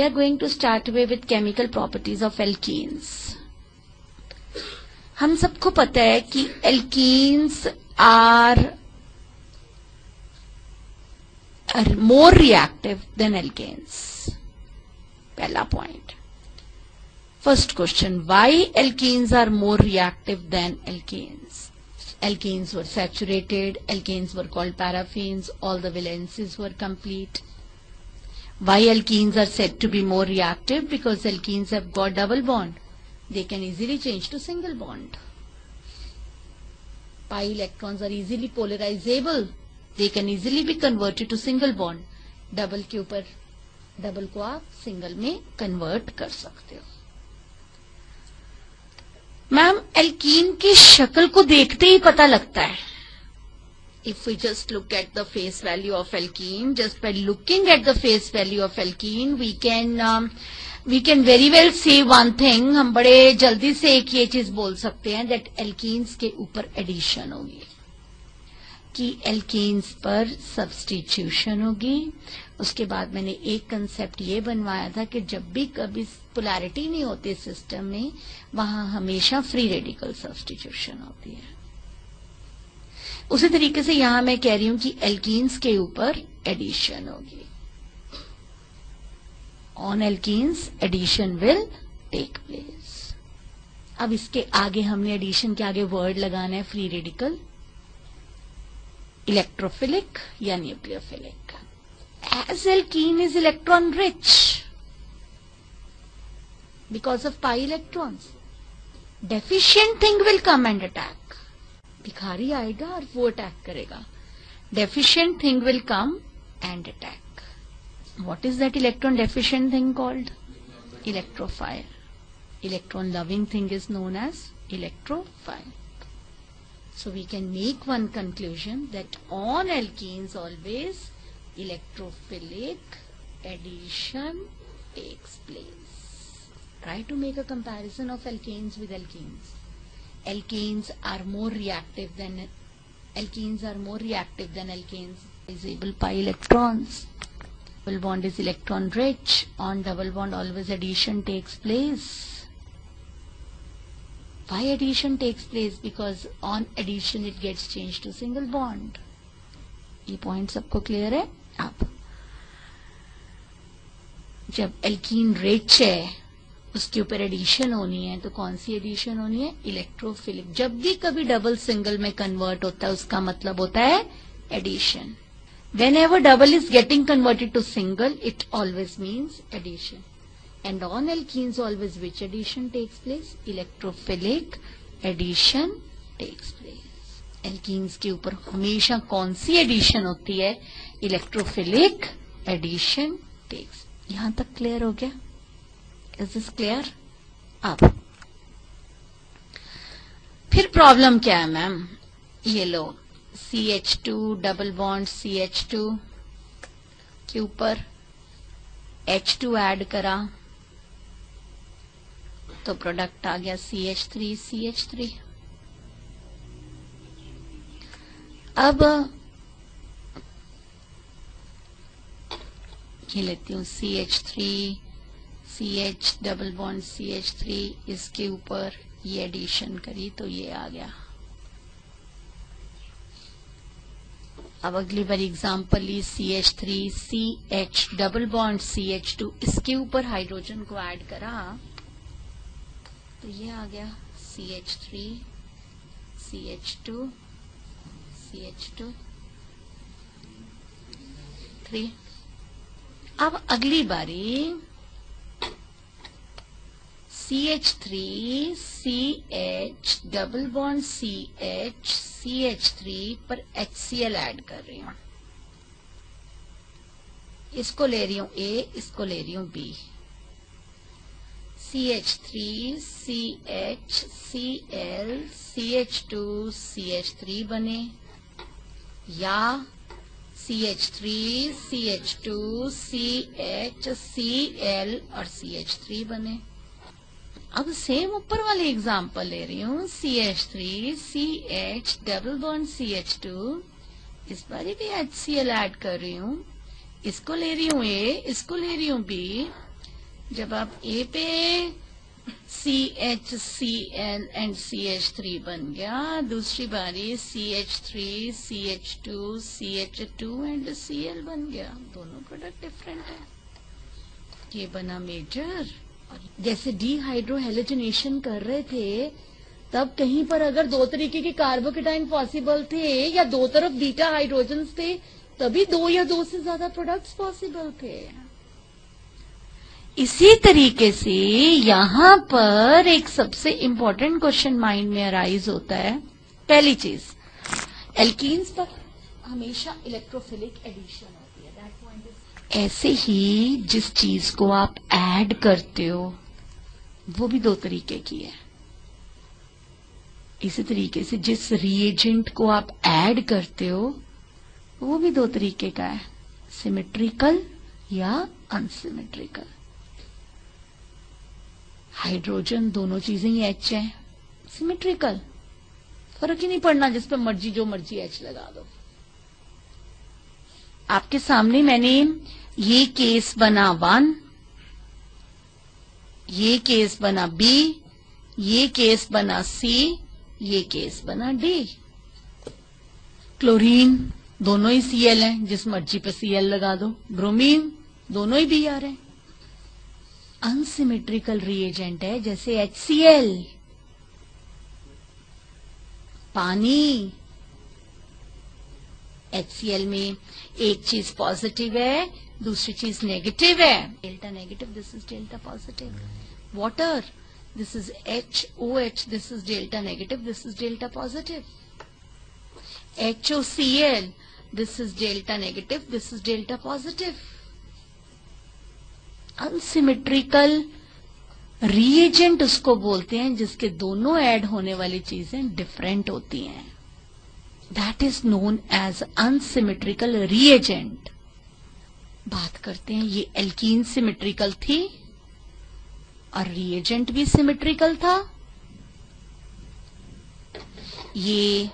We are going to start away with chemical properties of alkenes. हम सबको पता है कि alkenes are more reactive than alkanes. पहला point. First question, why alkenes are more reactive than alkanes? Alkanes were saturated, alkanes were called paraffins, all the valencies were complete. Why alkenes are said to be more reactive? Because alkenes have got double bond. They can easily change to single bond. Pi electrons are easily polarizable. They can easily be converted to single bond. Double के ऊपर double को आप single में convert कर सकते हो. Ma'am alkene की शक्ल को देखते ही पता लगता है. If we just look at the face value of alkene, just by looking at the face value of alkene, we can very well say one thing. हम बड़े जल्दी से एक ये चीज बोल सकते हैं that alkenes के ऊपर addition होगी, कि alkenes पर substitution होगी. उसके बाद मैंने एक कंसेप्ट ये बनवाया था कि जब भी कभी पोलैरिटी नहीं होती सिस्टम में, वहां हमेशा फ्री रेडिकल सब्स्टिट्यूशन होती है. उसी तरीके से यहां मैं कह रही हूं कि एल्कीन्स के ऊपर एडिशन होगी. On alkenes addition will take place. अब इसके आगे हमने एडिशन के आगे वर्ड लगाना है फ्री रेडिकल, इलेक्ट्रोफिलिक या nucleophilic. As alkene is electron rich because of pi electrons, deficient thing will come and attack. भिखारी आएगा और वो अटैक करेगा. Deficient thing will come and attack. What is that electron deficient thing called? Electrophile. Electron loving thing is known as electrophile. So we can make one conclusion that on alkenes always electrophilic addition takes place. Try to make a comparison of alkanes with alkenes. Alkenes are more reactive than alkanes. Disable pi electrons. Double bond is electron rich. On double bond always addition takes place. Why addition takes place? Because on addition it gets changed to single bond. ये point सबको clear है. अब जब alkene rich है उसके ऊपर addition होनी है, तो कौन सी एडिशन होनी है? इलेक्ट्रोफिलिक. जब भी कभी डबल सिंगल में कन्वर्ट होता है उसका मतलब होता है addition. Whenever double is getting converted to single, it always means addition. And on alkenes always which addition takes place? Electrophilic addition takes place. Alkenes के ऊपर हमेशा कौन सी एडिशन होती है? Electrophilic addition takes. यहां तक क्लियर हो गया? Is this clear? अब फिर प्रॉब्लम क्या है मैम? ये लो CH2 डबल बॉन्ड CH2 के ऊपर H2 ऐड करा तो प्रोडक्ट आ गया CH3 CH3. अब ये लेती हूँ CH3 CH double bond CH3, इसके ऊपर ये एडिशन करी तो ये आ गया. अब अगली बार एग्जांपल ली CH3 CH double bond CH2, इसके ऊपर हाइड्रोजन को ऐड करा तो ये आ गया CH3 CH2 CH2 3. अब अगली बारी CH3 CH double bond CH CH3 पर HCl ऐड कर रही हूं. इसको ले रही हूं A, इसको ले रही हूं B. CH3 CH Cl CH2 CH3 बने, या CH3 CH2 CH Cl और CH3 बने. अब सेम ऊपर वाले एग्जांपल ले रही हूँ CH3 CH double bond CH2, इस बार भी HCl ऐड कर रही हूँ. इसको ले रही हूँ A, इसको ले रही हूँ B. जब आप ए पे CHCl एंड CH3 बन गया, दूसरी बारी CH3 CH2 CH2 and Cl बन गया। दोनों प्रोडक्ट डिफरेंट है। ये बना मेजर। जैसे डिहाइड्रोहेलोजिनेशन कर रहे थे तब कहीं पर अगर दो तरीके के कार्बोकेटाइन पॉसिबल थे या दो तरफ बीटा हाइड्रोजन्स थे तभी दो या दो से ज्यादा प्रोडक्ट्स पॉसिबल थे। इसी तरीके से यहां पर एक सबसे इंपॉर्टेंट क्वेश्चन माइंड में अराइज होता है। पहली चीज, एल्कीन्स पर हमेशा इलेक्ट्रोफिलिक एडिशन होती है। दैट पॉइंट इज, ऐसे ही जिस चीज को आप ऐड करते हो वो भी दो तरीके की है। इसी तरीके से जिस रिएजेंट को आप ऐड करते हो वो भी दो तरीके का है, सिमेट्रिकल या अनसिमेट्रिकल। हाइड्रोजन दोनों चीजें ही एच है, सिमेट्रिकल, फर्क ही नहीं पड़ना जिस पे मर्जी जो मर्जी एच लगा दो। आपके सामने मैंने ये केस बना 1, ये केस बना B, ये केस बना C, ये केस बना D। क्लोरीन दोनों ही Cl हैं, जिस मर्जी पे Cl लगा दो। ब्रोमीन दोनों ही Br हैं। अनसिमेट्रिकल रिएजेंट है जैसे HCl, पानी। HCl में एक चीज पॉजिटिव है, दूसरी चीज नेगेटिव है। Delta negative, this is delta positive. Water, this is HOH, this is delta negative, this is delta positive. HOCl, this is delta negative, this is delta positive. Unsymmetrical reagent उसको बोलते हैं जिसके दोनों add होने वाली चीजें different होती हैं। That is known as unsymmetrical reagent. बात करते हैं, ये एल्कीन सिमेट्रिकल थी और रिएजेंट भी सिमेट्रिकल था। ये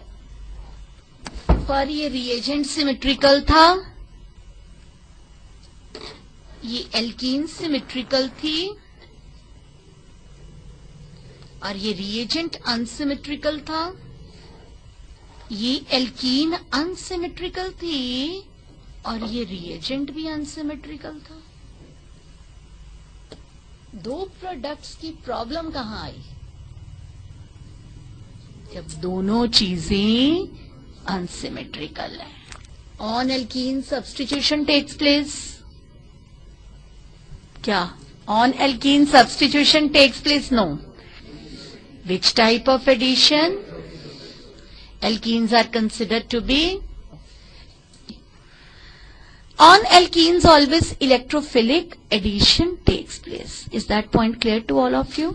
रिएजेंट सिमेट्रिकल था, ये एल्कीन सिमेट्रिकल थी और ये रिएजेंट अनसिमेट्रिकल था। ये एल्कीन अनसिमेट्रिकल थी और ये रिएजेंट भी अनसिमेट्रिकल था। दो प्रोडक्ट्स की प्रॉब्लम कहां आई? जब दोनों चीजें अनसिमेट्रिकल है। On alkene substitution takes place. क्या on alkene substitution takes place? No. Which type of addition? Alkenes are considered to be, on alkenes always electrophilic addition takes place. Is that point clear to all of you?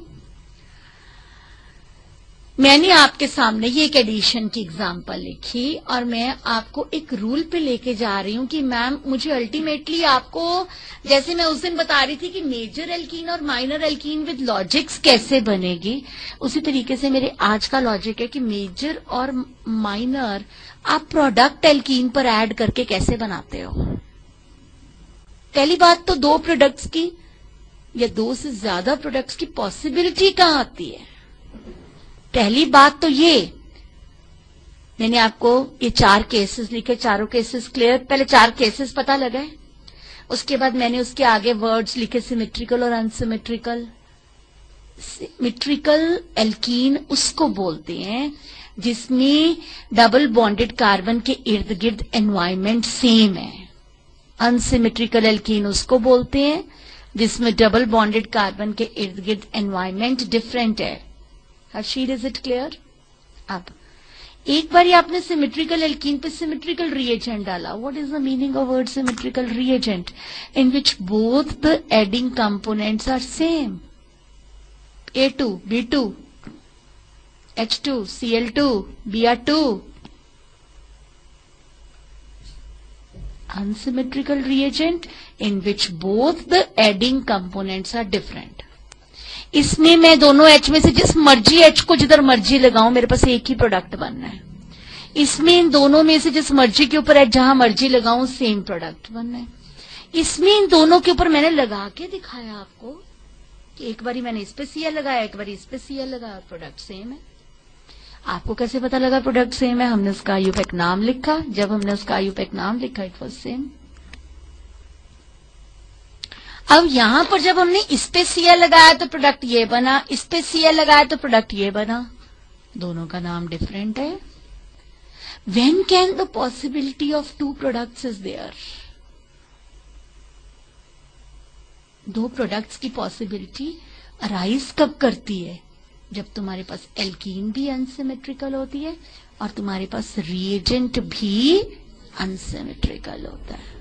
मैंने आपके सामने ये एक addition की example लिखी और मैं आपको एक रूल पे लेके जा रही हूँ कि मैम मुझे अल्टीमेटली आपको, जैसे मैं उस दिन बता रही थी कि मेजर एल्कीन और माइनर एल्कीन विद लॉजिक्स कैसे बनेगी, उसी तरीके से मेरे आज का लॉजिक है कि मेजर और माइनर आप प्रोडक्ट एल्कीन पर ऐड करके कैसे बनाते हो। पहली बात तो दो प्रोडक्ट्स की या दो से ज्यादा प्रोडक्ट्स की पॉसिबिलिटी कहाँ आती है? पहली बात तो ये, मैंने आपको ये 4 केसेस लिखे, चारों केसेस क्लियर। पहले 4 केसेस पता लगा, उसके बाद मैंने उसके आगे वर्ड्स लिखे सिमेट्रिकल और अनसिमेट्रिकल। सिमेट्रिकल एल्कीन उसको बोलते हैं जिसमें डबल बॉन्डेड कार्बन के इर्द गिर्द एनवायरमेंट सेम है। अनसिमेट्रिकल एल्कीन उसको बोलते हैं जिसमें डबल बॉन्डेड कार्बन के इर्द गिर्द एनवायरमेंट डिफरेंट है। Harsheel, is it clear? अब एक बार आपने सिमेट्रिकल एल्कीन पे सिमेट्रिकल रिएजेंट डाला। What is the meaning of word symmetrical reagent? In which both the adding components are same. A2 B2 H2 Cl2 Br2। unsymmetrical reagent in which both the adding components are different। इसमें मैं दोनों H में से जिस मर्जी H को जिधर मर्जी लगाऊं मेरे पास एक ही प्रोडक्ट बनना है। इसमें इन दोनों में से जिस मर्जी के ऊपर H जहां मर्जी लगाऊं सेम प्रोडक्ट बनना है। इसमें इन दोनों के ऊपर मैंने लगा के दिखाया आपको कि एक बारी मैंने इस पे Cl लगाया, एक बारी इस पे Cl लगाया, प्रोडक्ट सेम है। आपको कैसे पता लगा प्रोडक्ट सेम है? हमने उसका आईयूपैक नाम लिखा, जब हमने उसका आईयूपैक नाम लिखा इट वाज सेम। अब यहां पर जब हमने इस पे Cl लगाया तो प्रोडक्ट ये बना, इस पे Cl लगाया तो प्रोडक्ट ये बना, दोनों का नाम डिफरेंट है। When can the possibility of two products is there? दो प्रोडक्ट्स की पॉसिबिलिटी अराइज कब करती है? जब तुम्हारे पास एल्कीन भी अनसिमेट्रिकल होती है और तुम्हारे पास रिएजेंट भी अनसिमेट्रिकल होता है।